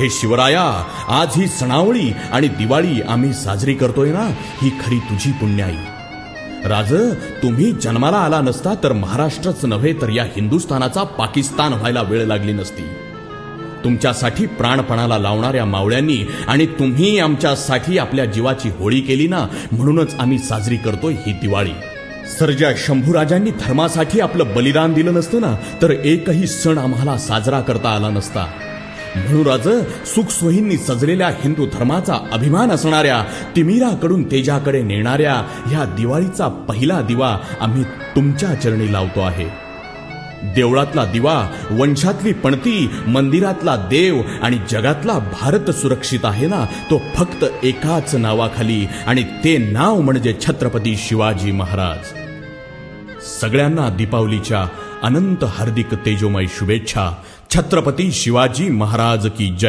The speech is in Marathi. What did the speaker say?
हे शिवराया, आज ही सणावळी आणि दिवाळी आम्ही साजरी करतोय ना, ही खरी तुझी पुण्याई. राज, तुम्ही जन्माला आला नसता तर महाराष्ट्रच नव्हे तर या हिंदुस्थानाचा पाकिस्तान व्हायला वेळ लागली नसती. तुमच्यासाठी प्राणपणाला लावणाऱ्या मावळ्यांनी आणि तुम्ही आमच्यासाठी आपल्या जीवाची होळी केली ना, म्हणूनच आम्ही साजरी करतोय ही दिवाळी. सर्जा शंभूराजांनी धर्मासाठी आपलं बलिदान दिलं नसतं ना, तर एकही सण आम्हाला साजरा करता आला नसता. म्हणून राज, सुखसोयींनी सजलेल्या हिंदू धर्माचा अभिमान असणाऱ्या, तिमिराकडून तेजाकडे नेणाऱ्या ह्या दिवाळीचा पहिला दिवा आम्ही तुमच्या चरणी लावतो आहे. देवळातला दिवा, वंशातली पणती, मंदिरातला देव आणि जगातला भारत सुरक्षित आहे ना, तो फक्त एकाच नावाखाली, आणि ते नाव म्हणजे छत्रपती शिवाजी महाराज. सगळ्यांना दीपावलीच्या अनंत हार्दिक तेजोमय शुभेच्छा. छत्रपती शिवाजी महाराज की जय.